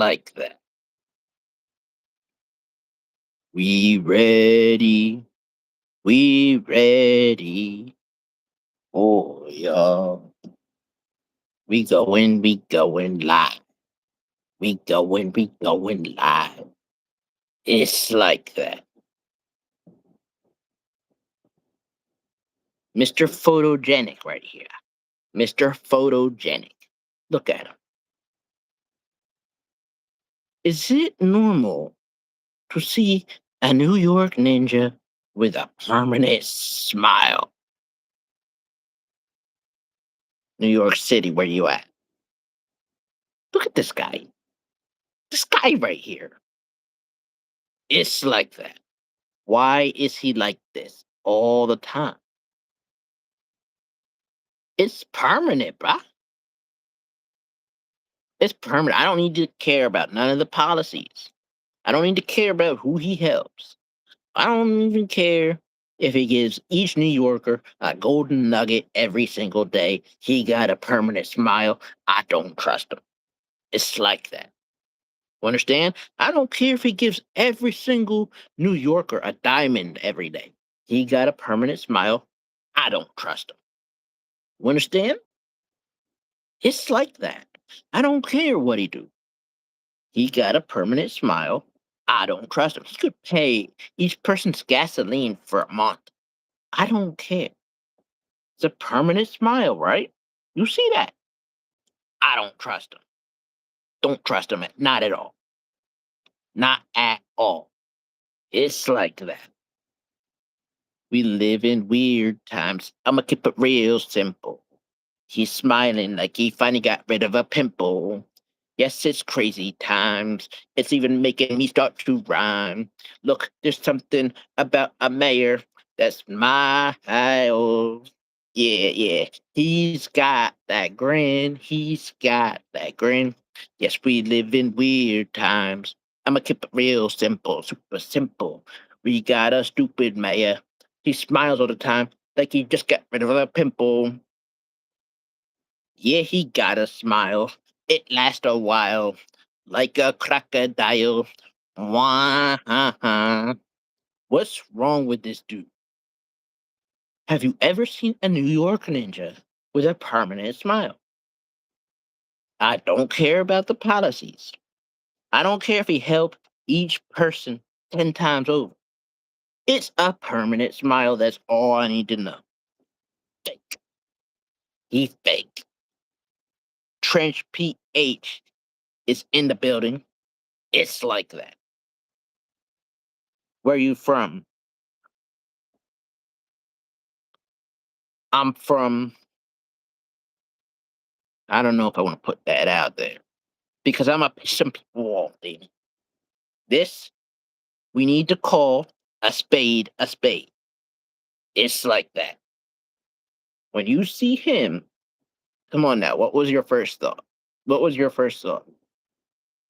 like that. We ready. We ready. Oh, y'all. We going live. We going live. It's like that. Mr. Photogenic right here. Mr. Photogenic. Look at him. Is it normal to see a New York ninja with a permanent smile? New York City, where you at? Look at this guy. This guy right here. It's like that. Why is he like this all the time? It's permanent, bruh. It's permanent. I don't need to care about none of the policies. I don't need to care about who he helps. I don't even care if he gives each New Yorker a golden nugget every single day. He got a permanent smile. I don't trust him. It's like that. You understand? I don't care if he gives every single New Yorker a diamond every day. He got a permanent smile. I don't trust him. You understand? It's like that. I don't care what he do. He got a permanent smile. I don't trust him. He could pay each person's gasoline for a month. I don't care. It's a permanent smile, right? You see that? I don't trust him. Don't trust him. Not at all. Not at all. It's like that. We live in weird times. I'ma keep it real simple. He's smiling like he finally got rid of a pimple. Yes, it's crazy times. It's even making me start to rhyme. Look, there's something about a mayor that smiles. Yeah, yeah. He's got that grin. He's got that grin. Yes, we live in weird times. I'ma keep it real simple, super simple. We got a stupid mayor. He smiles all the time like he just got rid of a pimple. Yeah, he got a smile. It lasts a while, like a crocodile. Wah, ha, ha. What's wrong with this dude? Have you ever seen a New York ninja with a permanent smile? I don't care about the policies. I don't care if he helped each person 10 times over. It's a permanent smile. That's all I need to know. Fake. He fake. Trench PH is in the building. It's like that. Where you from? I'm from, I don't know if I want to put that out there because I'm a piss some people off. Then this we need to call a spade a spade. It's like that. When you see him, come on now. What was your first thought? What was your first thought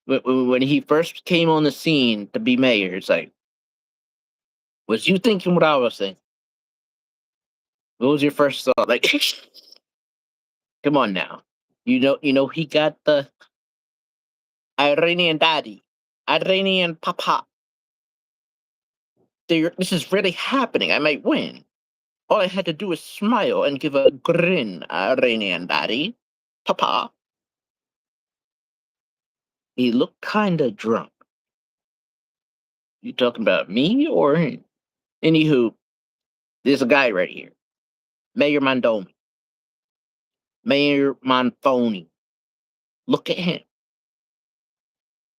when he first came on the scene to be mayor? It's like, was you thinking what I was thinking? What was your first thought? Like, come on now. You know he got the Iranian daddy, Iranian papa. This is really happening. I might win. All I had to do was smile and give a grin, Iranian daddy. Papa. He looked kinda drunk. You talking about me or him? Anywho, there's a guy right here. Mayor Mondoni. Mayor Monfoni. Look at him.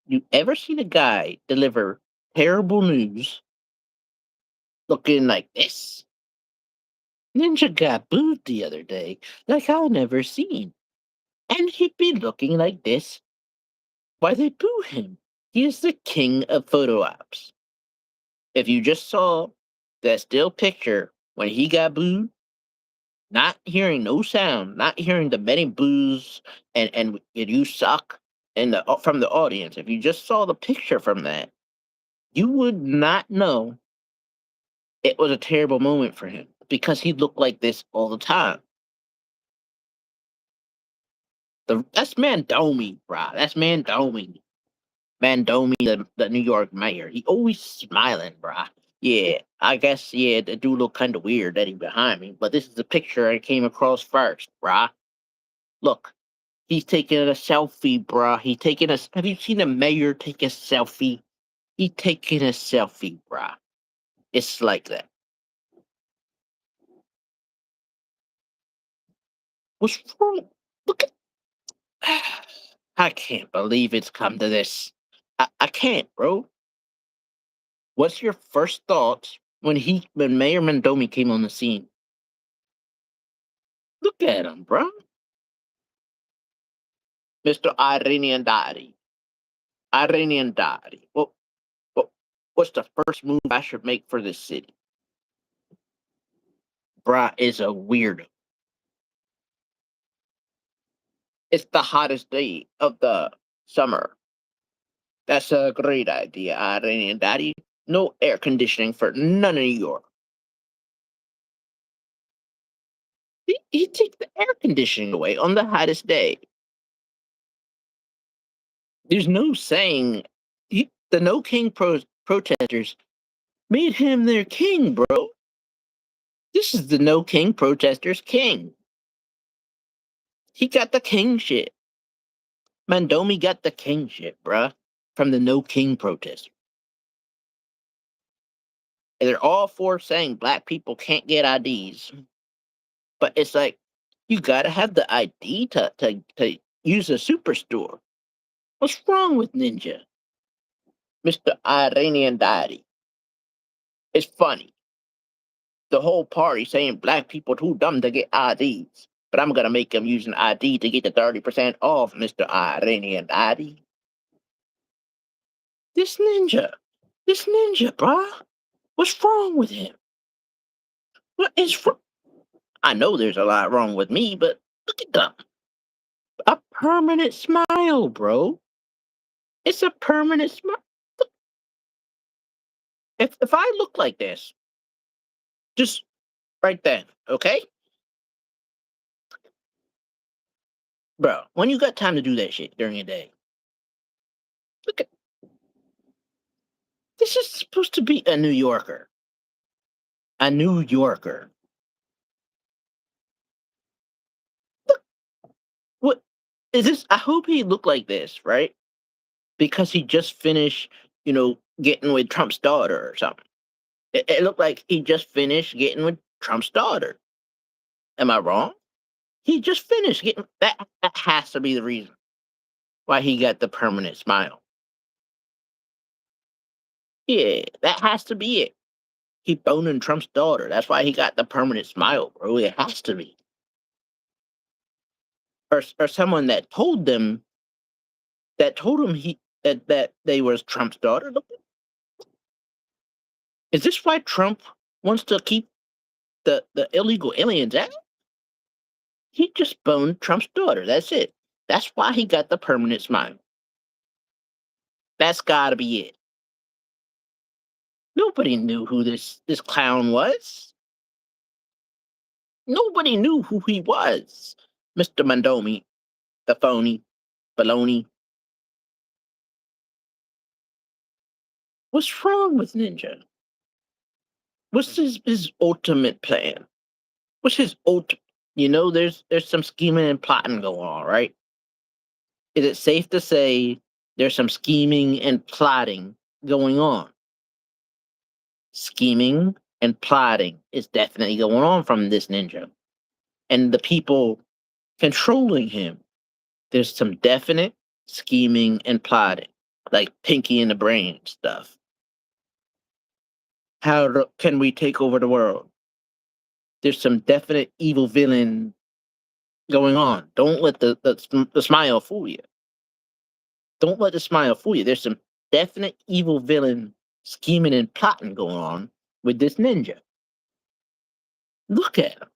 You ever seen a guy deliver terrible news looking like this? Ninja got booed the other day like I'll never seen. And he'd be looking like this. Why they boo him? He is the king of photo ops. If you just saw that still picture when he got booed, not hearing no sound, not hearing the many boos and you suck and from the audience, if you just saw the picture from that, you would not know it was a terrible moment for him because he looked like this all the time. That's Mandomi, bro. That's Mandomi. Mandomi, the New York mayor. He always smiling, bruh. Yeah, I guess, yeah, it do look kind of weird that he behind me, but this is the picture I came across first, bruh. Look, he's taking a selfie, bruh. He taking a. Have you seen a mayor take a selfie? He taking a selfie, bruh. It's like that. What's wrong? Look at. I can't believe it's come to this. I can't, bro. What's your first thoughts when Mayor Mendomi came on the scene? Look at him, bro. Mr. Iranian Daddy. Iranian Daddy. What's the first move I should make for this city? Bruh is a weirdo. It's the hottest day of the summer. That's a great idea, Iranian Daddy. No air conditioning for none of New York. He takes the air conditioning away on the hottest day. There's no saying the No King protesters made him their king, bro. This is the No King protesters' king. He got the king shit. Mandomi got the king shit, bruh, from the No King protesters. And they're all for saying black people can't get IDs. But it's like, you gotta have the ID to use a superstore. What's wrong with Ninja? Mr. Iranian Daddy. It's funny. The whole party saying black people too dumb to get IDs. But I'm gonna make them use an ID to get the 30% off, Mr. Iranian Daddy. This ninja. This ninja, bruh. What's wrong with him? What is wrong? I know there's a lot wrong with me, but look at them. A permanent smile, bro. It's a permanent smile. If I look like this, just right then, okay? Bro, when you got time to do that shit during your day, look at this is supposed to be a New Yorker. A New Yorker. Look, what is this? I hope he looked like this, right? Because he just finished, getting with Trump's daughter or something. It looked like he just finished getting with Trump's daughter. Am I wrong? He just finished getting that. That has to be the reason why he got the permanent smile. Yeah, that has to be it. He boning Trump's daughter. That's why he got the permanent smile, bro. It has to be. Or someone that told him that they was Trump's daughter. Look, is this why Trump wants to keep the illegal aliens out? He just boned Trump's daughter. That's it. That's why he got the permanent smile. That's gotta be it. Nobody knew who this clown was. Nobody knew who he was. Mr. Mandomi, the phony, baloney. What's wrong with Ninja? What's his ultimate plan? What's his ultimate? There's some scheming and plotting going on, right? Is it safe to say there's some scheming and plotting going on? Scheming and plotting is definitely going on from this ninja. And the people controlling him, there's some definite scheming and plotting, like Pinky in the Brain stuff. Can we take over the world? There's some definite evil villain going on. Don't let the smile fool you. Don't let the smile fool you. There's some definite evil villain scheming and plotting going on with this ninja. Look at him.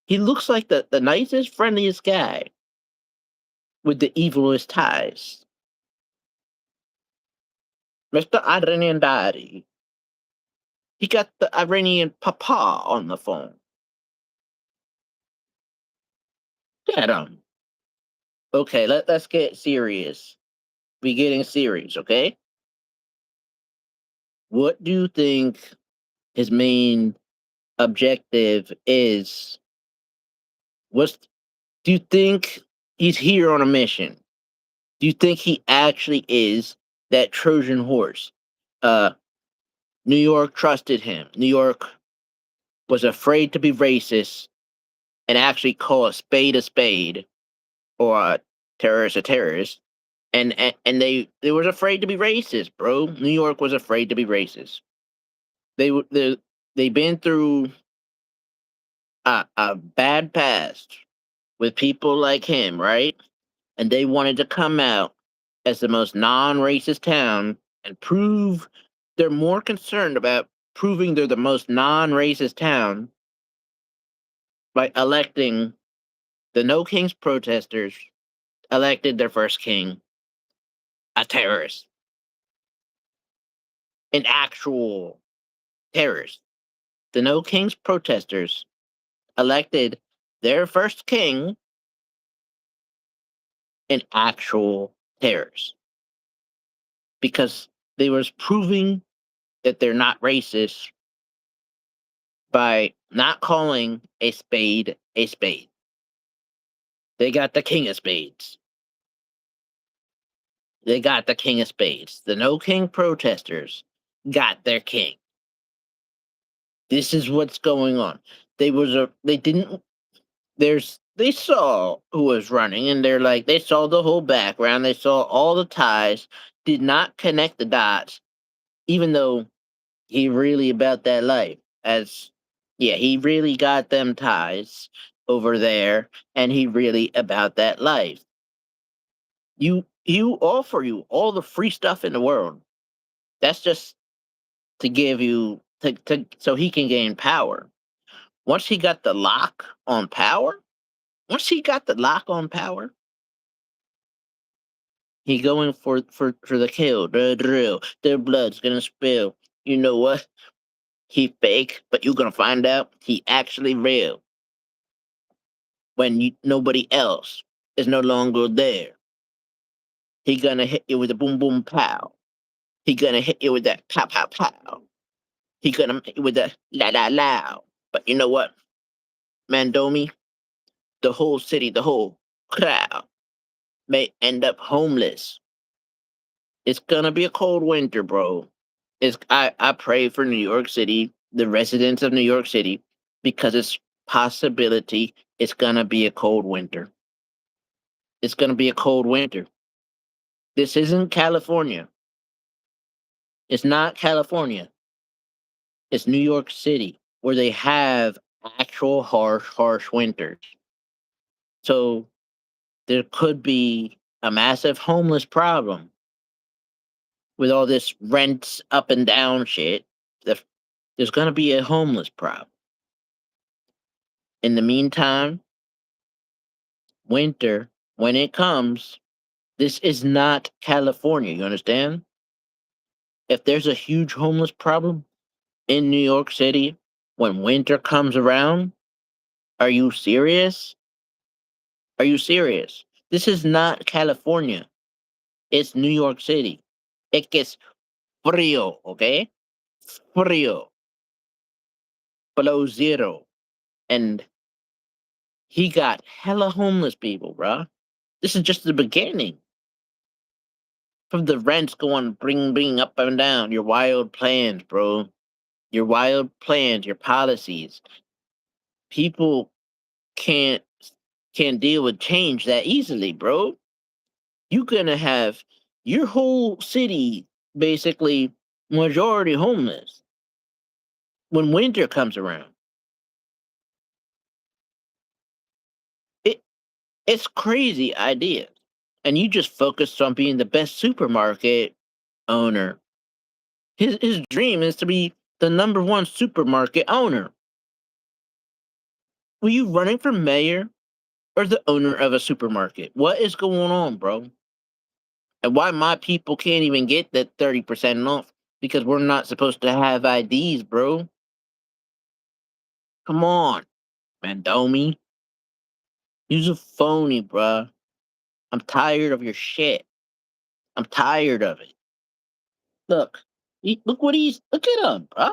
He looks like the nicest, friendliest guy with the evilest ties. Mr. Iranian Daddy. He got the Iranian Papa on the phone. Get him. Okay, let's get serious. We getting serious, okay? What do you think his main objective is? What's do you think he's here on a mission? Do you think he actually is that Trojan horse? Uh, New York trusted him. New York was afraid to be racist and actually call a spade or a terrorist. And they was afraid to be racist, bro. New York was afraid to be racist. They been through a bad past with people like him, right? And they wanted to come out as the most non-racist town and prove they're more concerned about proving they're the most non-racist town by electing the No Kings protesters elected their first king, a terrorist, an actual terrorist. The No Kings protesters elected their first king, an actual terrorist, because they was proving that they're not racist by not calling a spade a spade. They got the king of spades. They got the king of spades. The no king protesters got their king. This is what's going on. They didn't they saw who was running and they're like they saw the whole background, they saw all the ties, did not connect the dots, even though he really about that life. As yeah, he really got them ties over there and he really about that life. You offer you all the free stuff in the world. That's just to give you to so he can gain power. Once he got the lock on power, once he got the lock on power, he going for the kill, the drill. Their blood's gonna spill. You know what? He fake, but you're gonna find out he actually real when nobody else is no longer there. He gonna hit you with a boom boom pow. He gonna hit you with that pow pow pow. He gonna hit you with the la la la. But you know what, Mandomi? The whole city, the whole crowd may end up homeless. It's gonna be a cold winter, bro. I pray for New York City, the residents of New York City, because it's possibility it's gonna be a cold winter. It's gonna be a cold winter. This isn't California. It's not California. It's New York City, where they have actual harsh winters. So there could be a massive homeless problem with all this rents up and down shit. There's gonna be a homeless problem. In the meantime, winter, when it comes, this is not California, you understand? If there's a huge homeless problem in New York City when winter comes around, are you serious? Are you serious? This is not California. It's New York City. It gets frio, okay? Frio, below zero. And he got hella homeless people, bruh. This is just the beginning. From the rents going bring up and down, your wild plans, bro. Your wild plans, your policies. People can't can't deal with change that easily, bro. You're gonna have your whole city basically majority homeless when winter comes around. It it's crazy idea. And you just focused on being the best supermarket owner. His dream is to be the number one supermarket owner. Were you running for mayor or the owner of a supermarket? What is going on, bro? And why my people can't even get that 30% off? Because we're not supposed to have IDs, bro. Come on, Mandomi. Use a phony, bruh. I'm tired of your shit. I'm tired of it. Look, look at him, bro.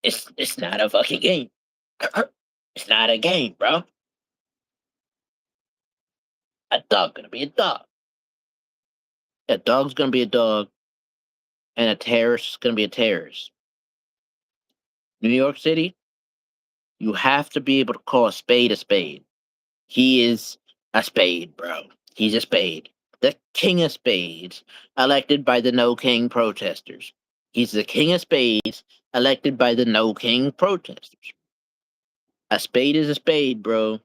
It's not a fucking game. It's not a game, bro. A dog gonna be a dog. A dog's gonna be a dog, and a terrorist is gonna be a terrorist. New York City, you have to be able to call a spade a spade. He is a spade, bro. He's a spade. The king of spades, elected by the no king protesters. He's the king of spades, elected by the no king protesters. A spade is a spade, bro.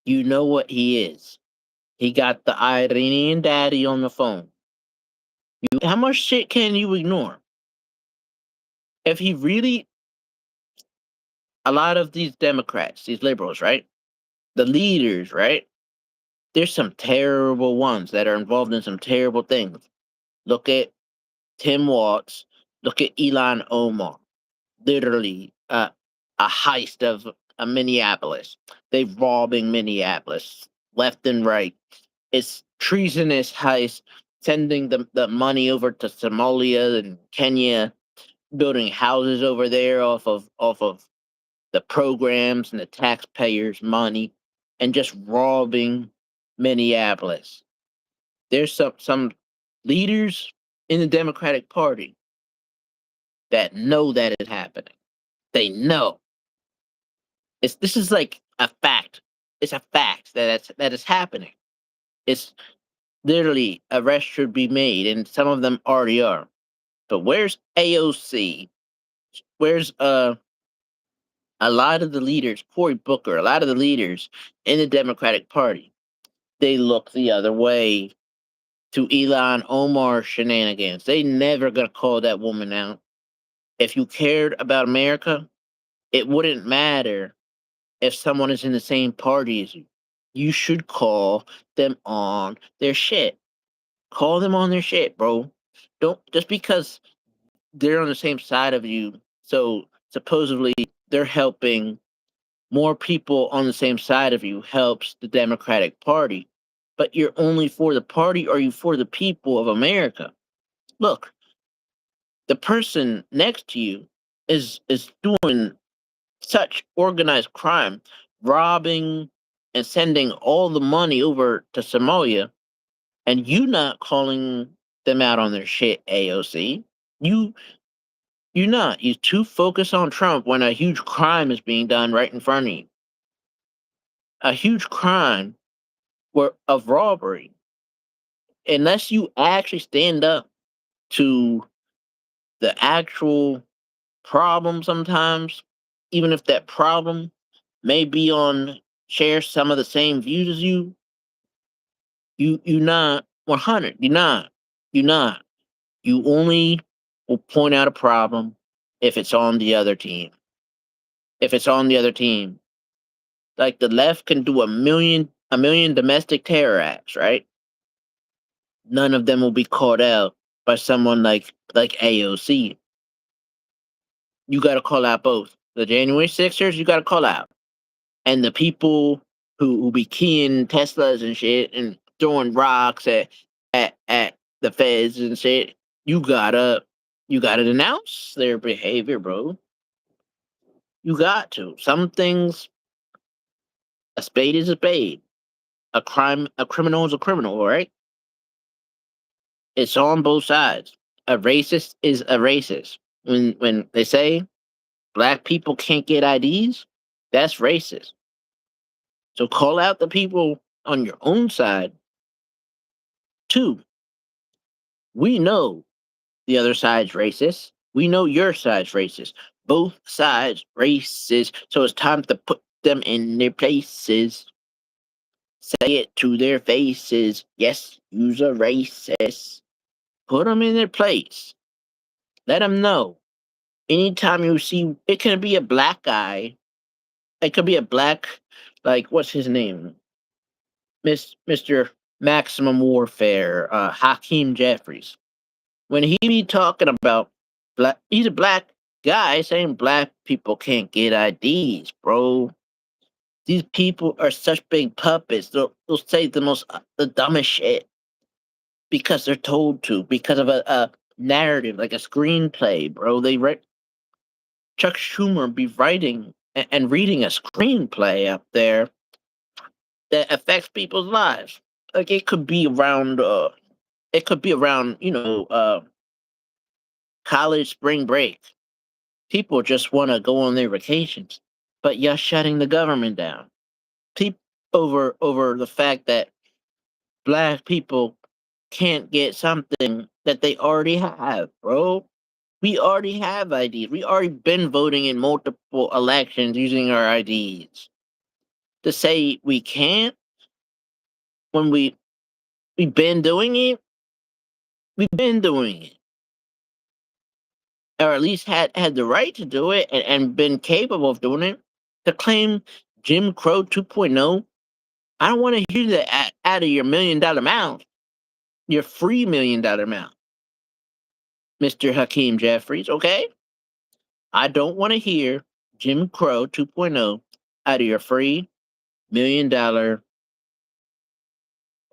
You know what he is. He got the Iranian daddy on the phone. How much shit can you ignore? If he really, a lot of these Democrats, these liberals, right? The leaders, right? There's some terrible ones that are involved in some terrible things. Look at Tim Walz. Look at Elon Omar. Literally, a heist of Minneapolis. They're robbing Minneapolis left and right. It's treasonous heist, sending the money over to Somalia and Kenya, building houses over there off of the programs and the taxpayers' money, and just robbing Minneapolis. There's some leaders in the Democratic Party that know that is happening. They know. This is like a fact. It's a fact that is happening. It's literally arrests should be made, and some of them already are. But where's AOC? Where's a lot of the leaders, Cory Booker, a lot of the leaders in the Democratic Party? They look the other way to Elon Omar shenanigans. They never gonna call that woman out. If you cared about America, it wouldn't matter if someone is in the same party as you. You should call them on their shit. Call them on their shit, bro. Don't just because they're on the same side of you. So supposedly they're helping more people on the same side of you helps the Democratic Party. But you're only for the party or you for the people of America. Look, the person next to you is doing such organized crime, robbing and sending all the money over to Somalia, and you not calling them out on their shit, AOC. You you not. You too focused on Trump when a huge crime is being done right in front of you. A huge crime of robbery. Unless you actually stand up to the actual problem sometimes, even if that problem may be on share some of the same views as you not 100. You're not. You're not. You only will point out a problem if it's on the other team. If it's on the other team. Like the left can do a million domestic terror acts, right? None of them will be caught out by someone like AOC. You gotta call out both. The January Sixers, you gotta call out. And the people who be keying Teslas and shit and throwing rocks at the feds and shit, you gotta denounce their behavior, bro. You got to. Some things, a spade is a spade. A criminal is a criminal, all right? It's on both sides. A racist is a racist. When they say black people can't get IDs, that's racist. So call out the people on your own side too. We know the other side's racist. We know your side's racist. Both sides racist. So it's time to put them in their places. Say it to their faces. Yes, you's a racist. Put them in their place. Let them know. Anytime you see, it can be a black guy. It could be a black, like what's his name, Mister Maximum Warfare, Hakeem Jeffries. When he be talking about black, he's a black guy saying black people can't get IDs, bro. These people are such big puppets. They'll say the dumbest shit because they're told to, because of a narrative, like a screenplay, bro. Chuck Schumer be writing and reading a screenplay up there that affects people's lives. Like it could be around, college spring break. People just want to go on their vacations, but you're shutting the government down. People over the fact that black people can't get something that they already have, bro. We already have IDs. We already been voting in multiple elections using our IDs. To say we can't when we've been doing it, we've been doing it, or at least had the right to do it and been capable of doing it. To claim Jim Crow 2.0, I don't want to hear that out of your $1 million mouth, your free $1 million mouth, Mr. Hakeem Jeffries. Okay, I don't want to hear Jim Crow 2.0 out of your free $1 million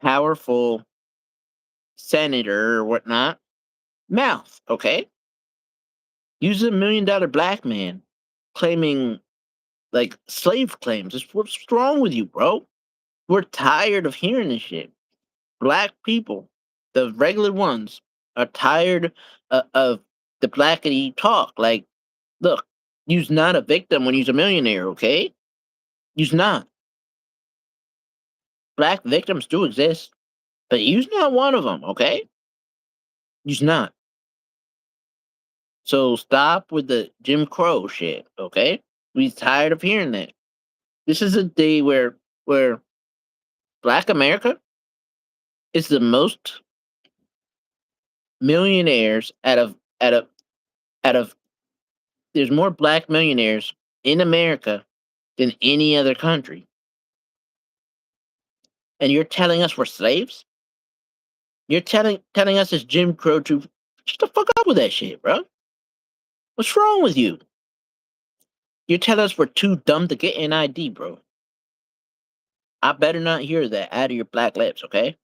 powerful senator or whatnot mouth. Okay, use a $1 million black man claiming like slave claims. What's wrong with you, bro? We're tired of hearing this shit. Black people, the regular ones, are tired of the blackity talk. Like, look, you's not a victim when you's a millionaire, okay? You's not. Black victims do exist, but you's not one of them, okay? You's not. So stop with the Jim Crow shit, okay? We tired of hearing that. This is a day where Black America is the most millionaires out of there's more black millionaires in America than any other country. And you're telling us we're slaves? You're telling us it's Jim Crow to shut the fuck up with that shit, bro. What's wrong with you? You're telling us we're too dumb to get an ID, bro. I better not hear that out of your black lips, okay?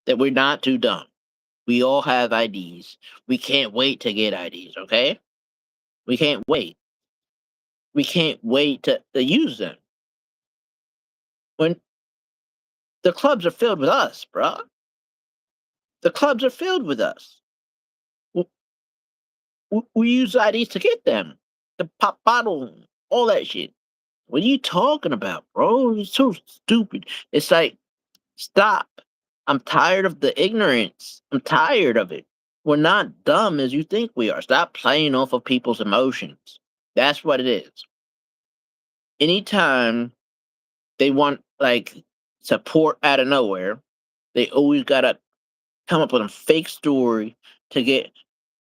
That we're not too dumb. We all have IDs. We can't wait to get IDs, okay? We can't wait. We can't wait to use them. When the clubs are filled with us, bro. The clubs are filled with us. W- we use IDs to get them. The pop bottle, all that shit. What are you talking about, bro? It's so stupid. It's like, stop. I'm tired of the ignorance. I'm tired of it. We're not dumb as you think we are. Stop playing off of people's emotions. That's what it is. Anytime they want like support out of nowhere, they always gotta come up with a fake story to get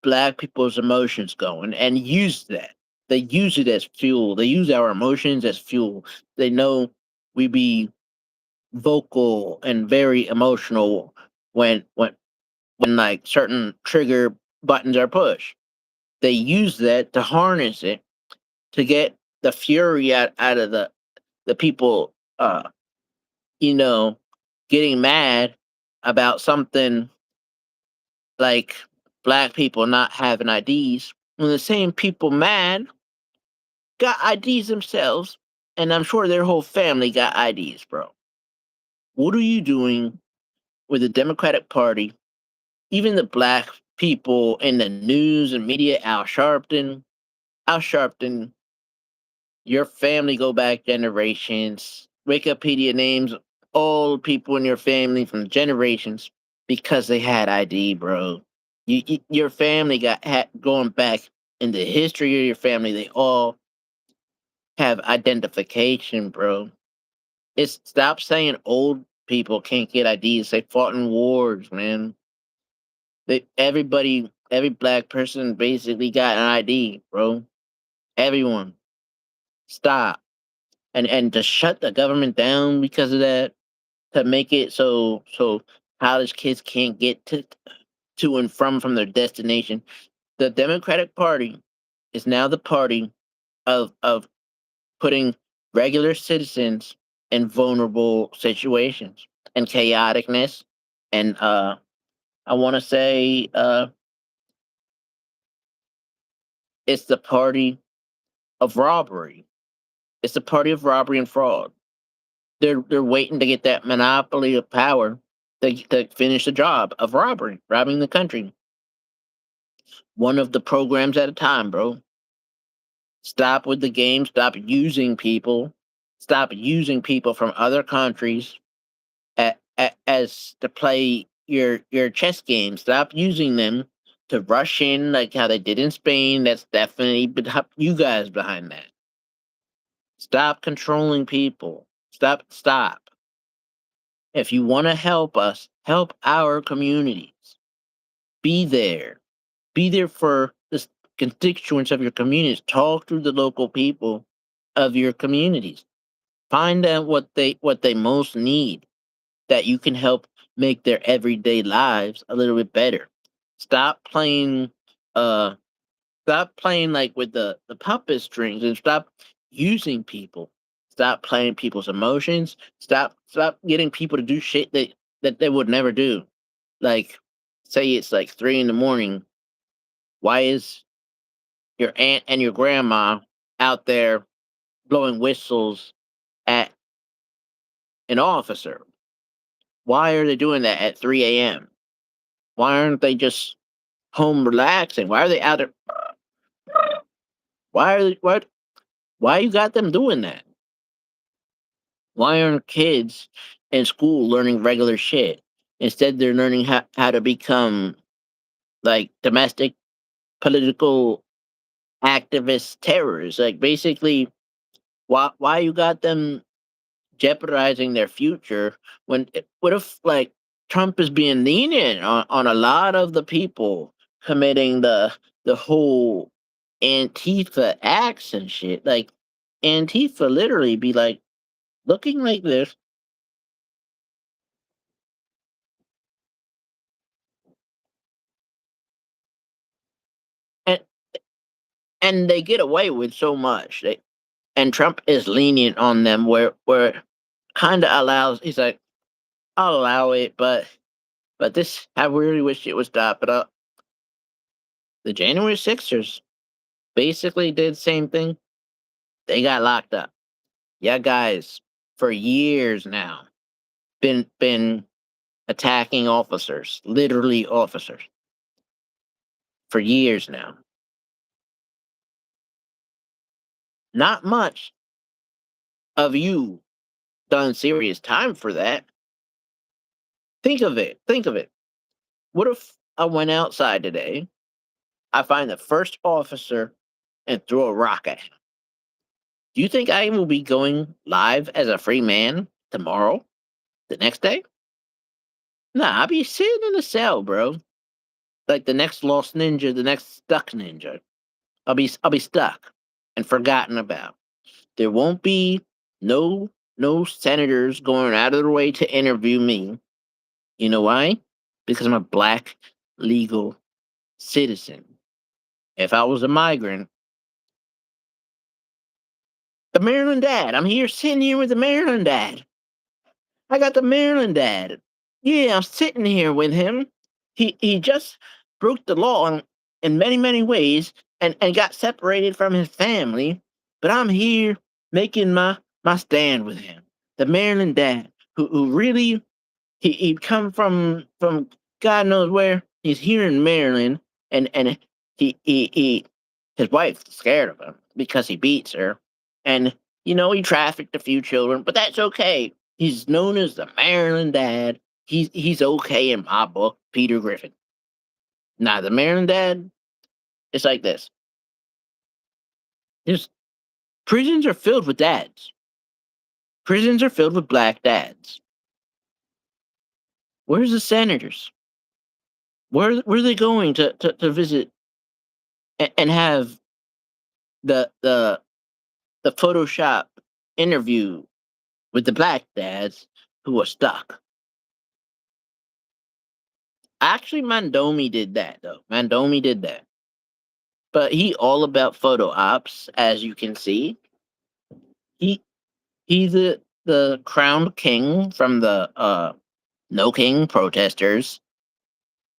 black people's emotions going and use that. They use it as fuel. They use our emotions as fuel. They know we be vocal and very emotional when like certain trigger buttons are pushed. They use that to harness it to get the fury out of the people you know getting mad about something like black people not having IDs, when the same people mad got IDs themselves, and I'm sure their whole family got IDs, bro. What are you doing with the Democratic Party? Even the black people in the news and media, Al Sharpton, your family go back generations. Wikipedia names all people in your family from generations because they had ID, bro. Your family going back in the history of your family. They all have identification, bro. It's stop saying old people can't get IDs. They fought in wars, man. Every black person basically got an ID, bro. Everyone, stop and to shut the government down because of that. To make it so college kids can't get to and from their destination. The Democratic Party is now the party of putting regular citizens in vulnerable situations and chaoticness. And I want to say it's the party of robbery. It's the party of robbery and fraud. They're waiting to get that monopoly of power to finish the job of robbery, robbing the country. One of the programs at a time, bro. Stop with the game. Stop using people. Stop using people from other countries as to play your chess game. Stop using them to rush in like how they did in Spain. That's definitely you guys behind that. Stop controlling people. Stop. If you want to help us, help our communities. Be there. Be there for the constituents of your communities. Talk to the local people of your communities. Find out what they most need that you can help make their everyday lives a little bit better. Stop playing uh stop playing like with the puppet strings and stop using people. Stop playing people's emotions. Stop getting people to do shit that they would never do. Like say it's like 3 in the morning. Why is your aunt and your grandma out there blowing whistles at an officer? Why are they doing that at 3 a.m.? Why aren't they just home relaxing? Why are they out there? Why are they, what? Why you got them doing that? Why aren't kids in school learning regular shit? Instead, they're learning how to become like domestic political activist terrorists. Like basically, why you got them jeopardizing their future when what if like Trump is being lenient on a lot of the people committing the whole Antifa acts and shit. Like Antifa literally be like looking like this and and they get away with so much. And Trump is lenient on them where kind of allows he's like I'll allow it but this I really wish it would stop but the January Sixers basically did the same thing. They got locked up. Yeah, guys, for years now, been attacking officers, literally officers, for years now. Not much of you done serious time for that. Think of it. Think of it. What if I went outside today? I find the first officer and throw a rock at him. Do you think I will be going live as a free man tomorrow? The next day? Nah, I'll be sitting in a cell, bro. Like the next lost ninja, the next stuck ninja. I'll be stuck and forgotten about. There won't be no senators going out of their way to interview me. You know why? Because I'm a black legal citizen. If I was a migrant, the Maryland dad. I'm here sitting here with the Maryland dad. I got the Maryland dad. Yeah, I'm sitting here with him. He just broke the law in many ways and got separated from his family. But I'm here making my stand with him. The Maryland dad who really he come from God knows where. He's here in Maryland and he his wife's scared of him because he beats her. And he trafficked a few children, but that's okay. He's known as the Maryland dad. He's okay in my book, Peter Griffin. Now the Maryland dad, it's like this. There's prisons are filled with dads. Prisons are filled with black dads. Where's the senators? Where are they going to visit and have the the Photoshop interview with the black dads who are stuck? Actually, Mandomi did that though. Mandomi did that, but he all about photo ops, as you can see. He's the crowned king from the No King protesters,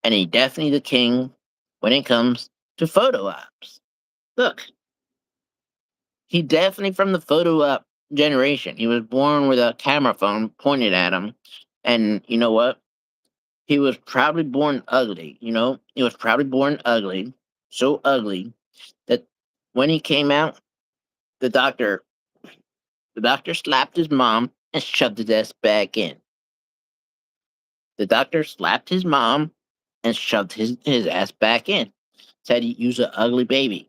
and he definitely the king when it comes to photo ops. Look, he definitely from the photo op generation. He was born with a camera phone pointed at him, and you know what? He was probably born ugly. He was probably born ugly, so ugly that when he came out, the doctor the doctor slapped his mom and shoved his ass back in. The doctor slapped his mom and shoved his ass back in. Said he was an ugly baby.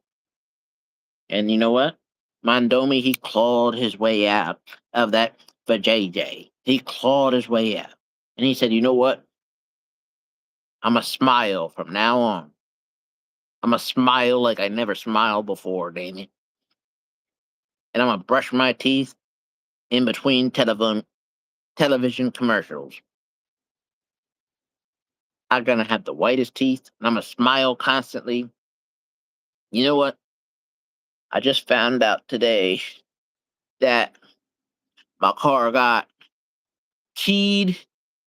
And you know what? Mondomi, he clawed his way out of that vajayjay. He clawed his way out. And he said, you know what? I'm a smile from now on. I'm a smile like I never smiled before, Damien. And I'm gonna brush my teeth in between television commercials. I'm gonna have the whitest teeth and I'm gonna smile constantly. You know what? I just found out today that my car got keyed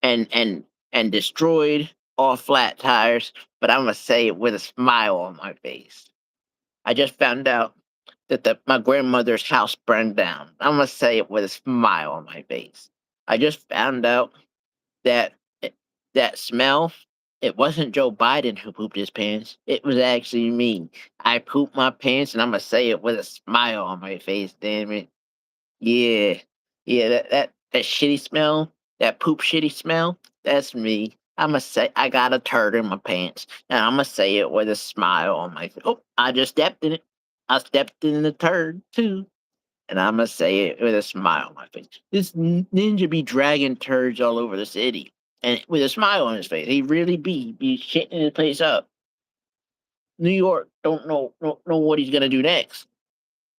and destroyed, all flat tires, but I'm gonna say it with a smile on my face. I just found out that my grandmother's house burned down. I'm gonna say it with a smile on my face. I just found out that that smell, it wasn't Joe Biden who pooped his pants. It was actually me. I pooped my pants, and I'm gonna say it with a smile on my face. Damn it. Yeah, yeah. That shitty smell, that poop shitty smell. That's me. I'ma say I got a turd in my pants, and I'ma say it with a smile on my face. Oh, I just stepped in it. I stepped in the turd too, and I'ma say it with a smile on my face. This ninja be dragging turds all over the city, and with a smile on his face. He really be shitting his place up. New York don't know what he's gonna do next.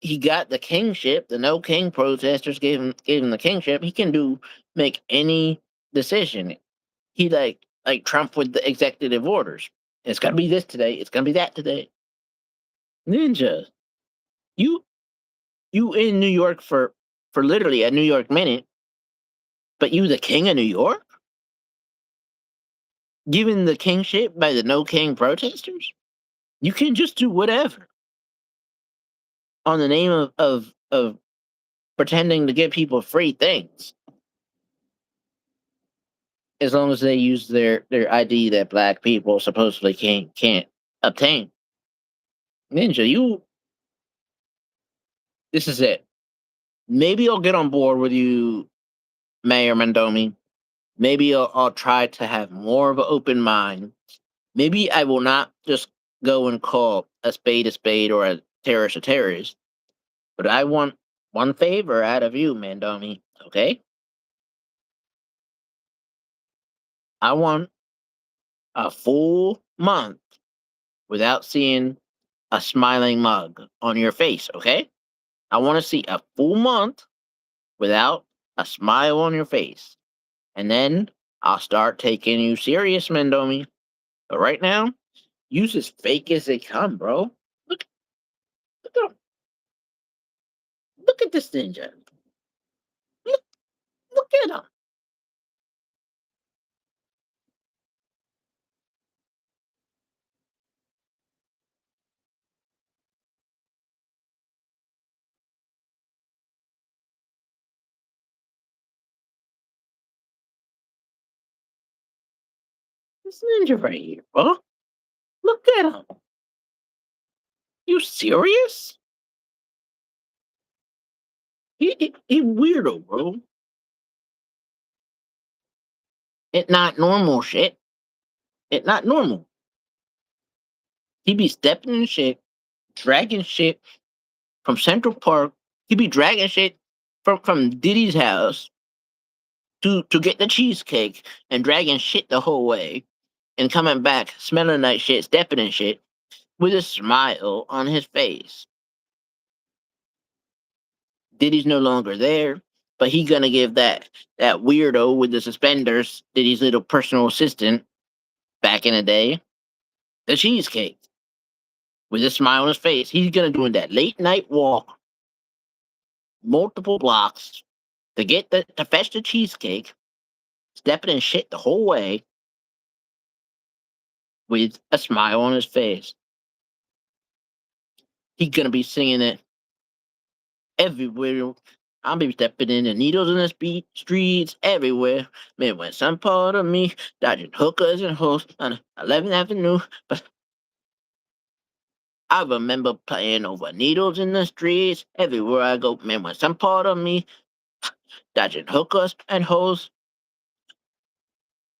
He got the kingship. The No King protesters gave him the kingship. He can make any decision. He like Trump with the executive orders. It's gonna be this today. It's gonna be that today. Ninja, you you in New York for literally a New York minute, but you the king of New York, given the kingship by the No King protesters. You can just do whatever on the name of pretending to give people free things, as long as they use their ID that black people supposedly can't obtain. Ninja, you this is it. Maybe I'll get on board with you, Mayor Mendomi. Maybe I'll try to have more of an open mind. Maybe I will not just go and call a spade or a terrorist. But I want one favor out of you, Mendomi. Okay, I want a full month without seeing a smiling mug on your face. Okay, I want to see a full month without a smile on your face. And then I'll start taking you serious, Mendomi. But right now, use as fake as they come, bro. Look, look, look at this ninja. Look, look at him. This ninja right here, bro. Look at him. You serious? He weirdo, bro. It not normal shit. It not normal. He be stepping in shit, dragging shit from Central Park. He be dragging shit from Diddy's house to get the cheesecake and dragging shit the whole way and coming back smelling like shit, stepping in shit with a smile on his face. Diddy's no longer there, but he gonna give that weirdo with the suspenders, Diddy's little personal assistant back in the day, the cheesecake with a smile on his face. He's gonna do that late night walk, multiple blocks. to get to fetch the cheesecake, stepping in shit the whole way with a smile on his face. He gonna be singing it everywhere. I'll be stepping in the needles in the streets everywhere. Man, when some part of me dodging hookers and hoes on 11th Avenue, but I remember playing over needles in the streets everywhere I go. Man, when some part of me dodging hookers and hoes,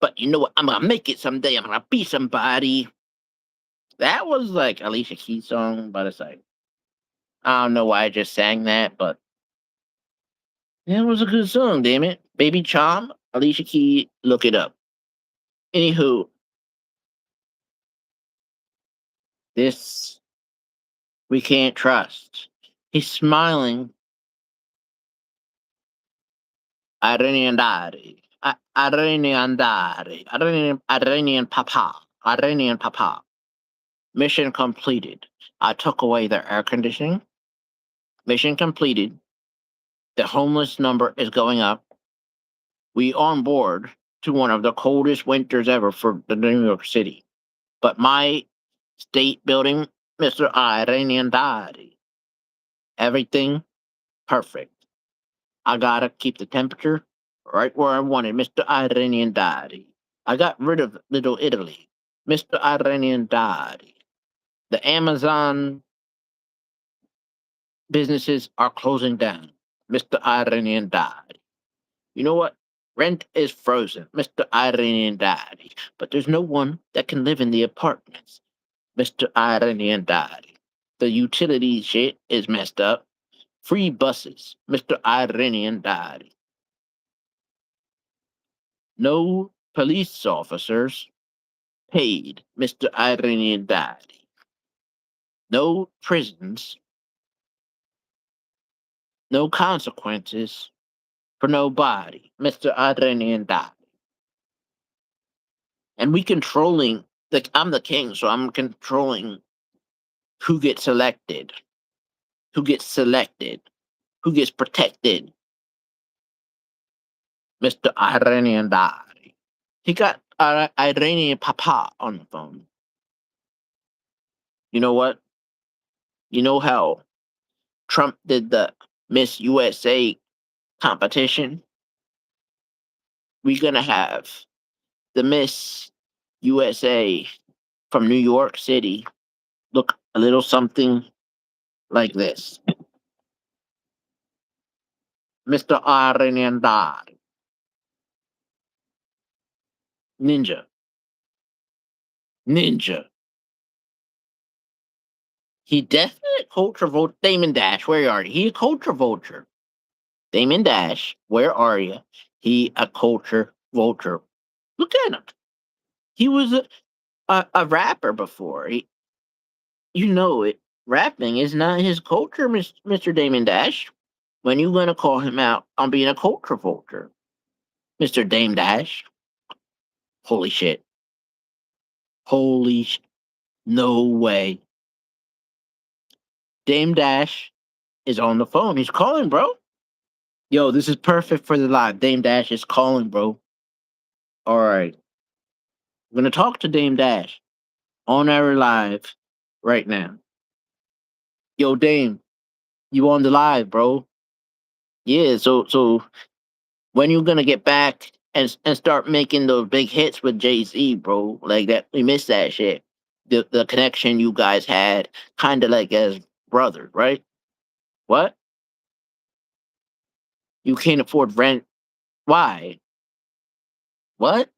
but you know what? I'm gonna make it someday. I'm gonna be somebody. That was like Alicia Keys' song, but it's like I don't know why I just sang that, but it was a good song. Damn it, Baby Charm, Alicia Keys. Look it up. Anywho, this we can't trust. He's smiling. Iranian diary. Iranian diary. Iranian papa. Iranian papa. Mission completed. I took away the air conditioning. Mission completed. The homeless number is going up. We on board to one of the coldest winters ever for the New York City. But my state building, Mr. Iranian diary. Everything perfect. I gotta keep the temperature right where I wanted, Mr. Iranian diary. I got rid of Little Italy, Mr. Iranian diary. The Amazon businesses are closing down, Mr. Iranian diary. You know what? Rent is frozen, Mr. Iranian diary. But there's no one that can live in the apartments, Mr. Iranian diary. The utility shit is messed up. Free buses, Mr. Iranian diary. No police officers paid, Mr. Iranian diary. No prisons, no consequences for nobody, Mr. Iranian diary. And we controlling I'm the king, so I'm controlling who gets elected, who gets selected, who gets protected, Mr. Iranian diary. He got Iranian papa on the phone. You know what? You know how Trump did the Miss USA competition? We're gonna have the Miss USA from New York City look a little something like this. Mr. Arenandar, Ninja, Ninja. He definitely culture vote. Damon Dash, where are you? He a culture vulture. Damon Dash, where are you? He a culture vulture. Look at him. He was a rapper before. You know it. Rapping is not his culture, Mr. Damon Dash. When you gonna call him out on being a culture vulture, Mr. Dame Dash? Holy shit! Holy no way! Dame Dash is on the phone. He's calling, bro. Yo, this is perfect for the live. Dame Dash is calling, bro. All right, I'm gonna talk to Dame Dash on our live right now. Yo, Dame, you on the live, bro? Yeah. So when you gonna get back and start making those big hits with Jay Z, bro? Like that, we missed that shit. The connection you guys had, kind of like as brothers, right? What? You can't afford rent? Why? What?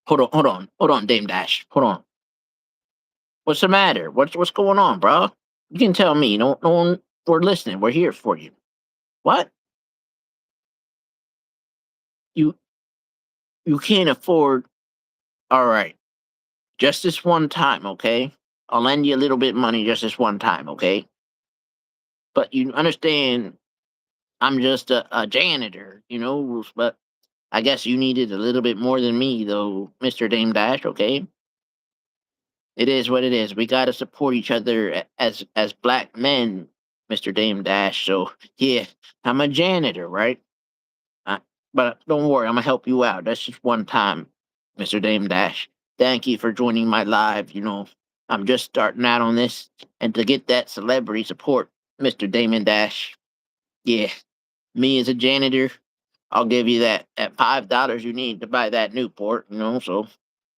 Hold on, Dame Dash. Hold on. What's the matter? What's going on, bro? You can tell me. No one. We're listening. We're here for you. What? You you can't afford? All right. Just this one time, okay? I'll lend you a little bit of money just this one time, okay? But you understand, I'm just a janitor, you know. But I guess you needed a little bit more than me, though, Mister Dame Dash. Okay, it is what it is. We gotta support each other as black men, Mister Dame Dash. So yeah, I'm a janitor, right? But don't worry, I'm gonna help you out. That's just one time, Mr. Dame Dash. Thank you for joining my live. I'm just starting out on this, and to get that celebrity support, Mr. Damon Dash. Yeah, me as a janitor, I'll give you that at $5 you need to buy that Newport. So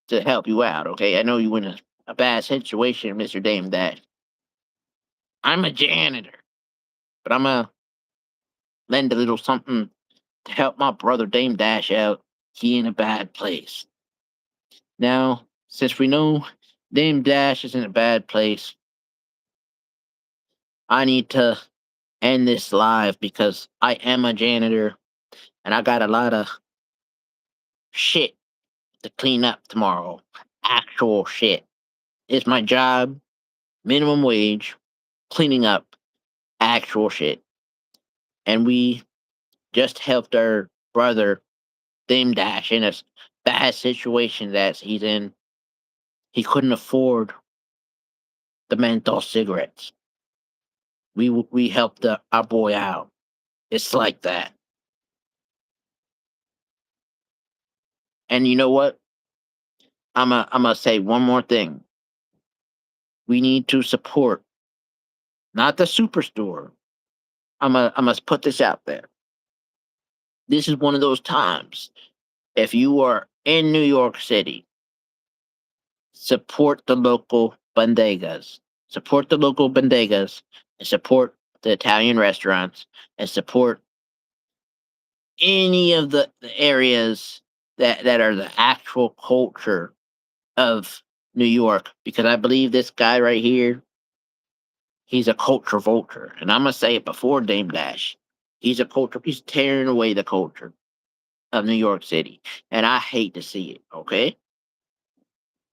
to help you out. Okay, I know you in a bad situation, Mr. Dame Dash. I'm a janitor, but I'm gonna lend a little something to help my brother Dame Dash out. He in a bad place. Now, since we know Dame Dash is in a bad place, I need to end this live because I am a janitor and I got a lot of shit to clean up tomorrow. Actual shit. It's my job, minimum wage, cleaning up actual shit. And we just helped our brother Dame Dash in a bad situation that he's in. He couldn't afford the menthol cigarettes. We helped our boy out. It's like that. And you know what? I'm gonna say one more thing. We need to support, not the superstore. I'm gonna put this out there. This is one of those times. If you are in New York City, support the local bodegas. Support the local bodegas and support the Italian restaurants and support any of the areas that are the actual culture of New York. Because I believe this guy right here, he's a culture vulture. And I'm gonna say it before Dame Dash. He's tearing away the culture of New York City. And I hate to see it, okay?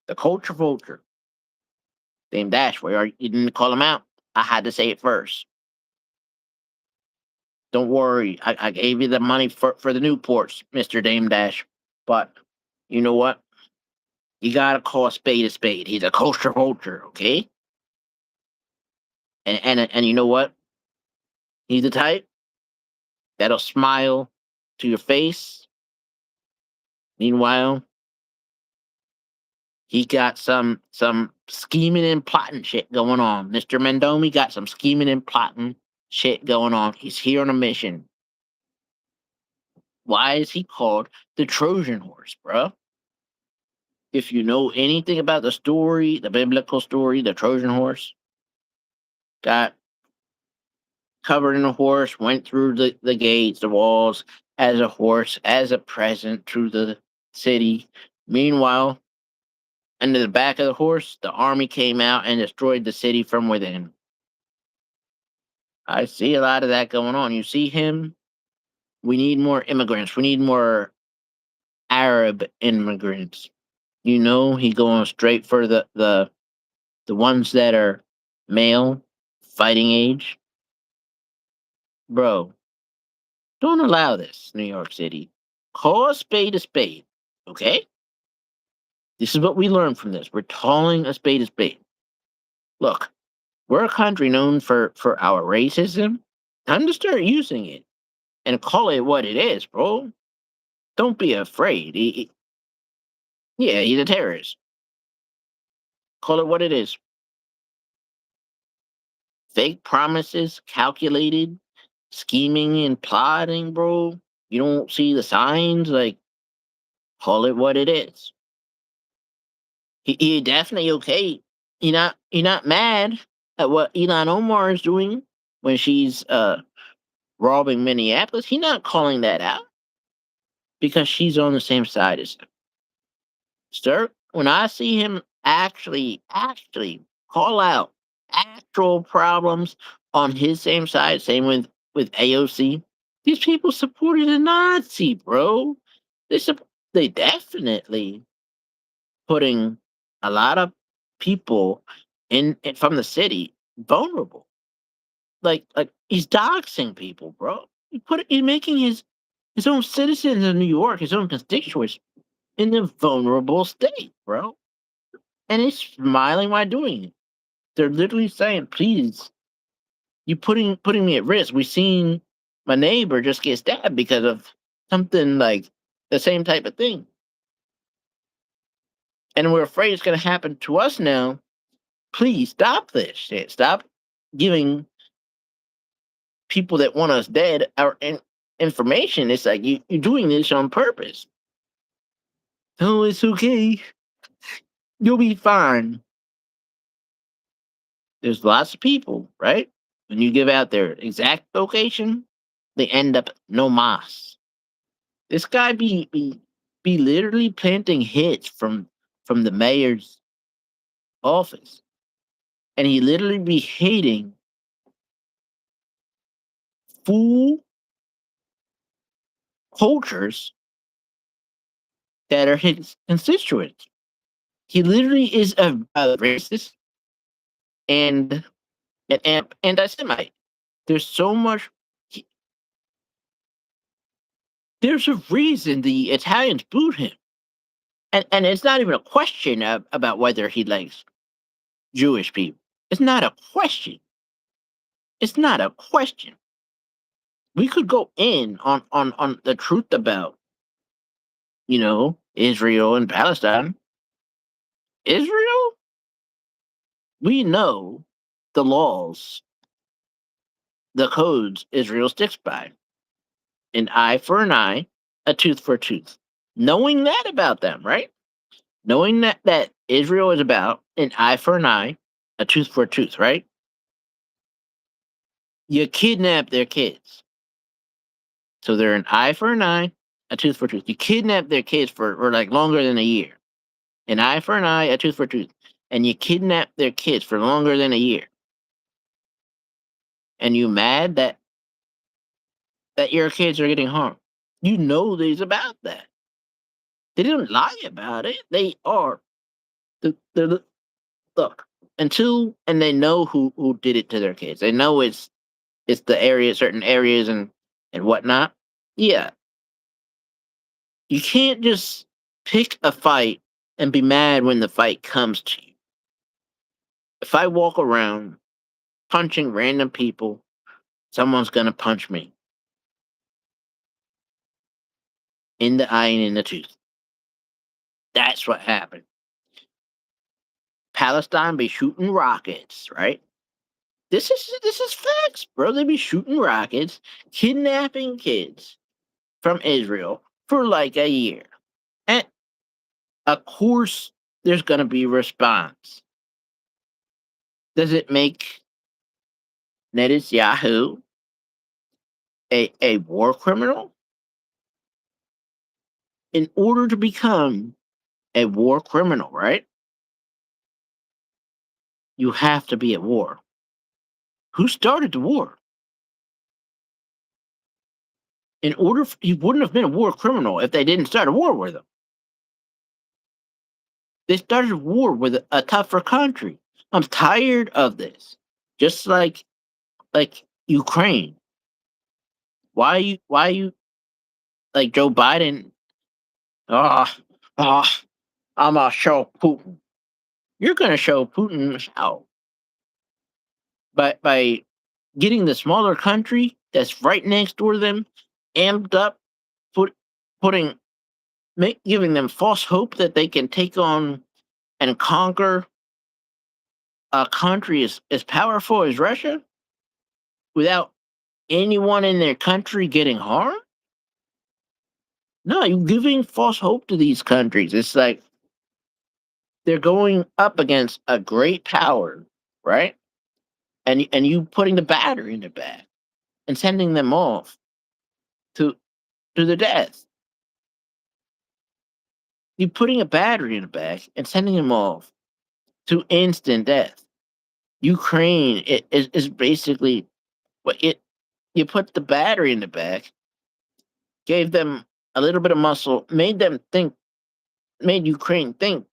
The culture vulture. Dame Dash, where are you? You didn't call him out. I had to say it first. Don't worry. I gave you the money for the Newports, Mr. Dame Dash. But you know what? You gotta call a spade a spade. He's a culture vulture, okay? And you know what? He's the type that'll smile to your face. Meanwhile, he got some scheming and plotting shit going on. Mr. Mendomi got some scheming and plotting shit going on. He's here on a mission. Why is he called the Trojan horse, bruh? If you know anything about the story, the biblical story, the Trojan horse got covered in a horse, went through the gates, the walls, as a horse, as a present through the city. Meanwhile, under the back of the horse, the army came out and destroyed the city from within. I see a lot of that going on. You see him? We need more immigrants. We need more Arab immigrants. He going straight for the ones that are male, fighting age. Bro, don't allow this, New York City. Call a spade, okay? This is what we learned from this. We're calling a spade a spade. Look, we're a country known for our racism. Time to start using it and call it what it is, bro. Don't be afraid. Yeah, he's a terrorist. Call it what it is. Fake promises, calculated, scheming and plotting, bro. You don't see the signs, like call it what it is. He definitely okay. You're not mad at what Elon Omar is doing when she's robbing Minneapolis. He's not calling that out because she's on the same side as him. Sir, when I see him actually call out actual problems on his same side, same with AOC, these people supported a Nazi, bro. They they definitely putting a lot of people from the city vulnerable. Like he's doxing people, bro. He's making his own citizens in New York, his own constituents, in a vulnerable state, bro. And he's smiling while doing it. They're literally saying, "Please, you putting me at risk." We seen my neighbor just get stabbed because of something like the same type of thing. And we're afraid it's going to happen to us now. Please stop this shit. Stop giving people that want us dead our information. It's like you're doing this on purpose. Oh, it's okay. You'll be fine. There's lots of people, right? When you give out their exact location, they end up no mas. This guy be literally planting hits from the mayor's office, and he literally be hating full cultures that are his constituents. He literally is a racist and an anti-Semite. There's so much. he- There's a reason the Italians booed him, and it's not even a question about whether he likes Jewish people. It's not a question. It's not a question. We could go in on the truth about Israel and Palestine. Israel, we know the laws, the codes Israel sticks by: an eye for an eye, a tooth for a tooth. Knowing that about them, right? Knowing that Israel is about an eye for an eye, a tooth for a tooth, right? You kidnap their kids. So they're an eye for an eye, a tooth for a tooth. You kidnap their kids for like longer than a year. An eye for an eye, a tooth for a tooth. And you kidnap their kids for longer than a year. And you mad that your kids are getting harmed. You know there's about that. They didn't lie about it. They are. The look until and they know who did it to their kids. They know it's the area, certain areas and whatnot. Yeah, you can't just pick a fight and be mad when the fight comes to you. If I walk around punching random people, someone's gonna punch me in the eye and in the tooth. That's what happened. Palestine be shooting rockets, right? This is facts, bro. They be shooting rockets, kidnapping kids from Israel for like a year. And of course there's gonna be response. Does it make Netanyahu a war criminal? In order to become a war criminal, right? You have to be at war. Who started the war? He wouldn't have been a war criminal if they didn't start a war with him. They started a war with a tougher country. I'm tired of this. Just like Ukraine. Why you like Joe Biden? Ah, I'm gonna show Putin. You're gonna show Putin how by getting the smaller country that's right next door to them amped up, put putting giving them false hope that they can take on and conquer a country as powerful as Russia without anyone in their country getting harmed? No, you're giving false hope to these countries. It's like they're going up against a great power, right? And you putting the battery in their back and sending them off to to the death. You putting a battery in the back and sending them off to instant death. Ukraine is basically what it. You put the battery in the back, gave them a little bit of muscle, made Ukraine think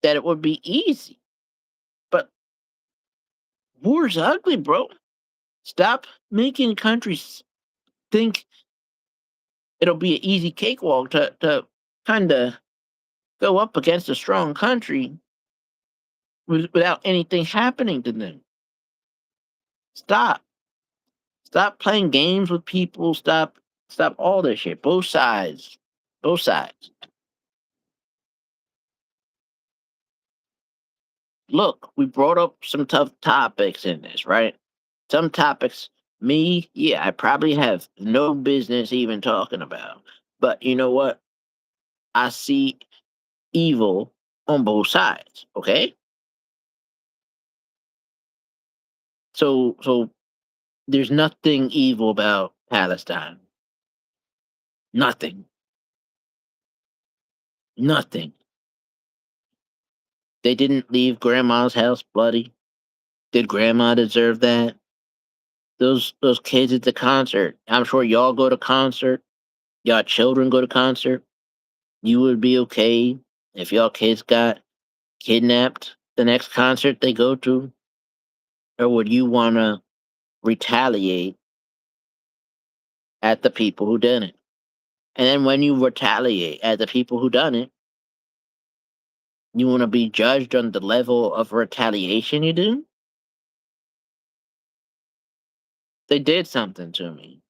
that it would be easy. But war's ugly, bro. Stop making countries think it'll be an easy cakewalk to kind of go up against a strong country without anything happening to them. Stop. Stop playing games with people. Stop Stop all this shit. Both sides. Both sides. Look, we brought up some tough topics in this, right? Some topics, me, yeah, I probably have no business even talking about. But you know what? I see evil on both sides. Okay, so there's nothing evil about Palestine. Nothing. Nothing. They didn't leave Grandma's house bloody. Did Grandma deserve that? Those kids at the concert. I'm sure y'all go to concert. Y'all children go to concert. You would be okay if y'all kids got kidnapped the next concert they go to, or would you want to retaliate at the people who did it? And then when you retaliate at the people who done it, you want to be judged on the level of retaliation you do? They did something to me.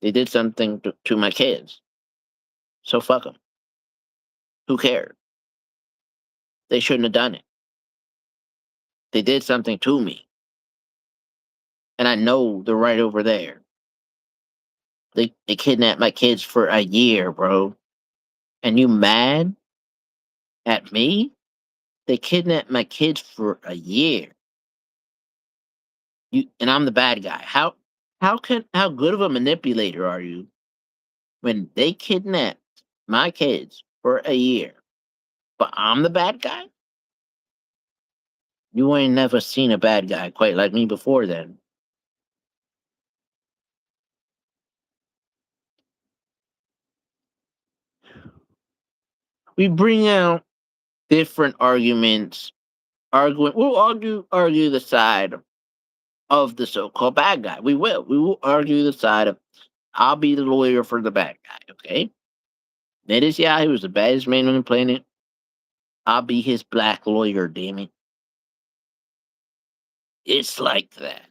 They did something to my kids. So fuck them. Who cared? They shouldn't have done it. They did something to me. And I know they're right over there. They kidnapped my kids for a year, bro. And you mad at me? They kidnapped my kids for a year. You and I'm the bad guy. How good of a manipulator are you when they kidnapped my kids for a year, but I'm the bad guy? You ain't never seen a bad guy quite like me before then. We bring out different arguments, we'll argue the side of the so-called bad guy. We will. We will argue the side of I'll be the lawyer for the bad guy, okay? Netanyahu was the baddest man on the planet. I'll be his black lawyer, damn it. It's like that.